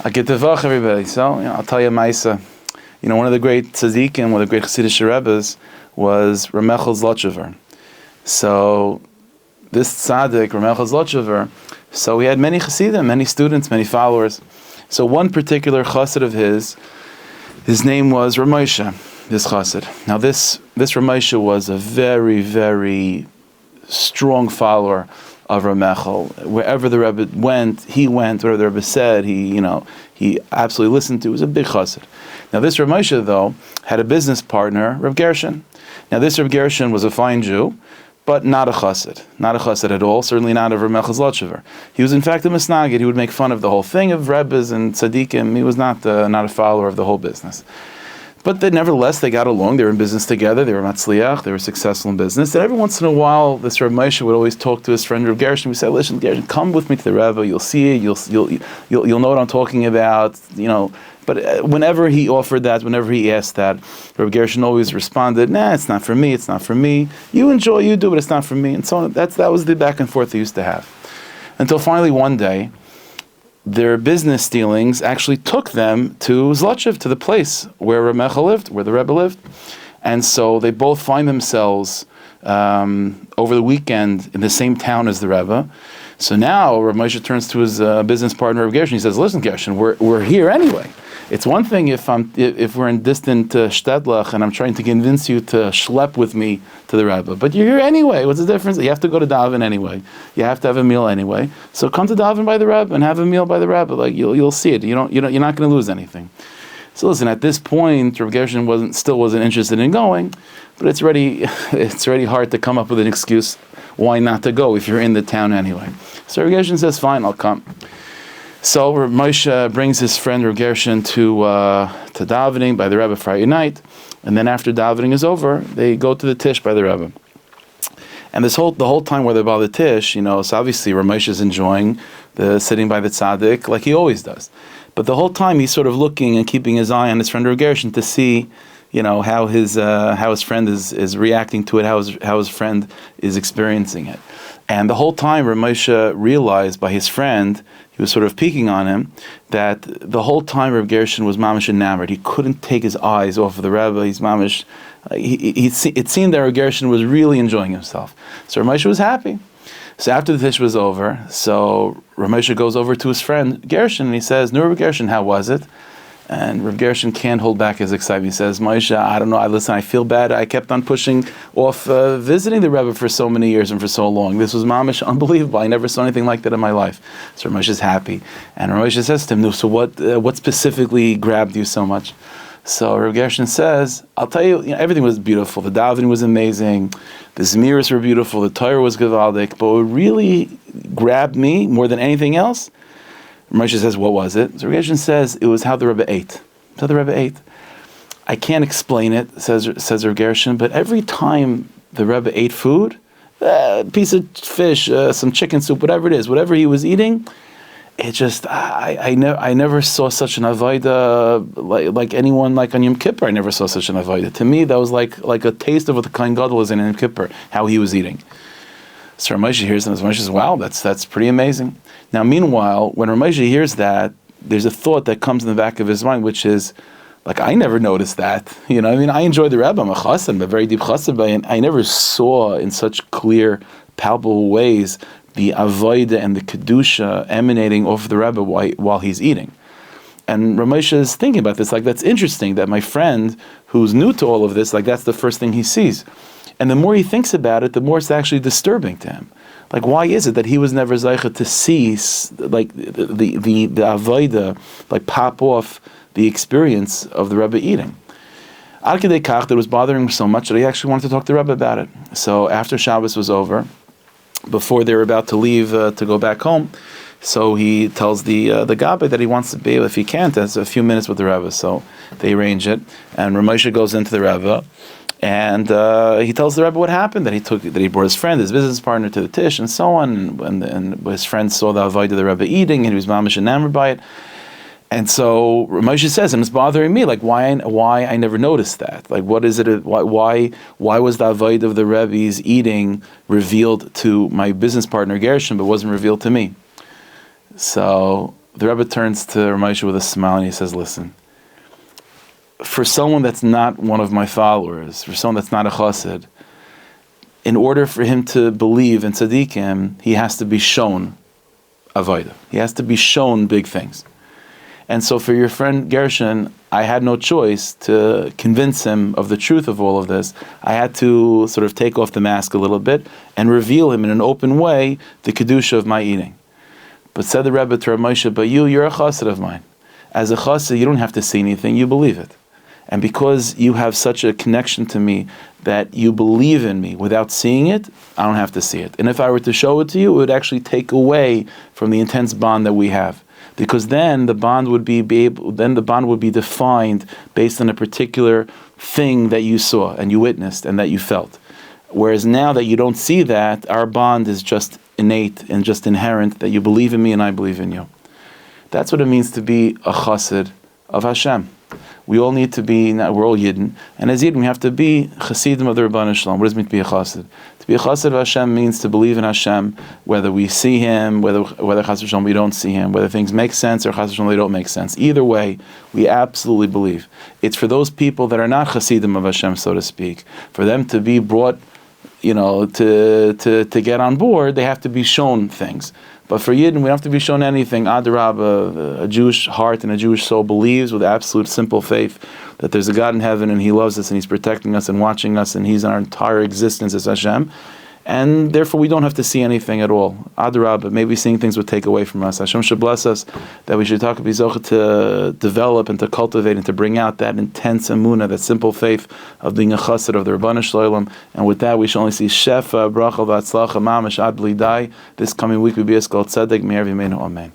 I get the vach, everybody. So, I'll tell you a Maisa. One of the great Tzadikim, one of the great Chassidish Rebbes was Ramechel Zlotchever. So, this Tzadik, Ramechel Zlotchever, so he had many Chassidim, many students, many followers. So, one particular Chassid of his name was Ramosha, this Chassid. Now, this Ramosha was a very, very strong follower of Ramechel. Wherever the Rebbe went, he went. Whatever the Rebbe said, he absolutely listened to. He was a big chassid. Now this Ramosha, though, had a business partner, Reb Gershon. Now this Reb Gershon was a fine Jew, but not a chassid. Not a chassid at all, certainly not of Ramechel Zlotchever. He was in fact a misnagid. He would make fun of the whole thing of Rebbes and Tzadikim. He was not a follower of the whole business. But nevertheless, they got along. They were in business together. They were matzliach. They were successful in business. And every once in a while, this Reb Moshe would always talk to his friend Reb Gershon. We said, "Listen, Gershon, come with me to the Rebbe. You'll see it. You'll know what I'm talking about." But whenever he offered that, whenever he asked that, Reb Gershon always responded, "Nah, it's not for me. It's not for me. You enjoy, you do, but it's not for me." And so on. That was the back and forth they used to have, until finally one day, their business dealings actually took them to Zlotchev, to the place where Ramechel lived, where the Rebbe lived. And so they both find themselves over the weekend in the same town as the Rebbe. So now Rav Moshe turns to his business partner, Rav Gershon. He says, "Listen, Gershon, we're here anyway. It's one thing if we're in distant Shtedlach and I'm trying to convince you to schlep with me to the Rebbe. But you're here anyway. What's the difference? You have to go to Davin anyway. You have to have a meal anyway. So come to Davin by the Rebbe and have a meal by the Rebbe. Like you'll see it. You're not going to lose anything." So listen, at this point, Rav Gershon still wasn't interested in going, but it's already hard to come up with an excuse why not to go if you're in the town anyway. So Rav Gershon says, "Fine, I'll come." So Rav Moshe brings his friend Rav Gershon to davening by the Rebbe Friday night, and then after davening is over, they go to the Tish by the Rebbe. And the whole time where they're by the Tish, so obviously Rav Moshe is enjoying the sitting by the Tzaddik like he always does. But the whole time he's sort of looking and keeping his eye on his friend Rav Gershon to see, how his friend is reacting to it, how his friend is experiencing it. And the whole time Rav Moshe realized by his friend, he was sort of peeking on him, that the whole time Rav Gershon was mamish enamored. He couldn't take his eyes off of the Rebbe. He's mamish. It seemed that Rav Gershon was really enjoying himself. So Rav Moshe was happy. So after the Tish was over, so Rav Moshe goes over to his friend Gershon and he says, "No, Rav Gershon, how was it?" And Rav Gershon can't hold back his excitement. He says, "Moshe, I don't know. I feel bad. I kept on pushing off visiting the Rebbe for so many years and for so long. This was mamish unbelievable. I never saw anything like that in my life." So Rav Moshe is happy, and Rav Moshe says to him, "No, so what specifically grabbed you so much?" So Rav Gershon says, "I'll tell you, everything was beautiful. The davening was amazing. The zmiros were beautiful. The Torah was gewaldic. But what really grabbed me more than anything else," Moshe says, "What was it?" So Rav Gershon says, "It was how the Rebbe ate. How the Rebbe ate. I can't explain it," says Rav Gershon, "but every time the Rebbe ate food, a piece of fish, some chicken soup, whatever it is, whatever he was eating, it just, I never saw such an avodah like anyone like on Yom Kippur. I never saw such an avodah. To me, that was like a taste of what the Kohen Gadol was in Yom Kippur, how he was eating." So Rav Moshe hears that. Rav Moshe says, "Wow, that's pretty amazing." Now, meanwhile, when Rav Moshe hears that, there's a thought that comes in the back of his mind, which is, like, I never noticed that. I enjoy the Rebbe. I'm a chassid, I'm a very deep chassid, and I never saw in such clear, palpable ways the avodah and the kedusha emanating off the Rebbe while he's eating. And Rav Moshe is thinking about this, like, that's interesting that my friend who's new to all of this, like, that's the first thing he sees. And the more he thinks about it, the more it's actually disturbing to him. Like, why is it that he was never zeicha to see, like, the avodah, like, pop off the experience of the Rebbe eating? Ad kedei kach, that was bothering him so much that he actually wanted to talk to the Rebbe about it. So after Shabbos was over, before they were about to leave to go back home, so he tells the Gabbai that he wants to be, if he can't, has a few minutes with the Rebbe. So they arrange it, and Rav Moshe goes into the Rebbe, and he tells the Rebbe what happened, that he brought his friend, his business partner, to the Tish, and so on, and his friend saw the avodah the Rebbe eating, and he was mamish enamored by it. And so Rav Moshe says, and it's bothering me, like, why I never noticed that? Like, what is it? Why was the avodah of the Rebbe's eating revealed to my business partner Gershon, but wasn't revealed to me? So the Rebbe turns to Ramesha with a smile and he says, listen, for someone that's not one of my followers, for someone that's not a Chusid, in order for him to believe in Tzadikim, he has to be shown Avodah. He has to be shown big things. And so for your friend Gershon, I had no choice to convince him of the truth of all of this. I had to sort of take off the mask a little bit and reveal him in an open way the Kedusha of my eating. But said the Rebbe to Rav Moshe, but you're a Chassid of mine. As a Chassid, you don't have to see anything, you believe it. And because you have such a connection to me that you believe in me without seeing it, I don't have to see it. And if I were to show it to you, it would actually take away from the intense bond that we have. Because then the bond would be defined based on a particular thing that you saw and you witnessed and that you felt. Whereas now that you don't see that, our bond is just innate and just inherent, that you believe in me and I believe in you. That's what it means to be a chassid of Hashem. We all need to be, we're all Yidden, and as Yidden we have to be Chassidim of the Rebbeinu Shalom. What does it mean to be a chassid? To be a chassid of Hashem means to believe in Hashem, whether we see Him, whether Chas v'Shalom we don't see Him, whether things make sense or Chas v'Shalom they don't make sense. Either way, we absolutely believe. It's for those people that are not Chassidim of Hashem, so to speak, for them to be brought, to get on board, they have to be shown things. But for Yidden, we don't have to be shown anything. Adarab, a Jewish heart and a Jewish soul believes with absolute simple faith that there's a God in heaven and He loves us and He's protecting us and watching us and He's in our entire existence as Hashem. And therefore we don't have to see anything at all. Adarab, maybe seeing things would take away from us. Hashem should bless us that we should talk about Zochah to develop and to cultivate and to bring out that intense emunah, that simple faith of being a chassid of the Rebbeinu Shalom. And with that we shall only see Shefa, Bracha, V'atzlacha, Mamash, Ad B'li Dai. This coming week will be exalted. Me'er v'yimeinu. Amen.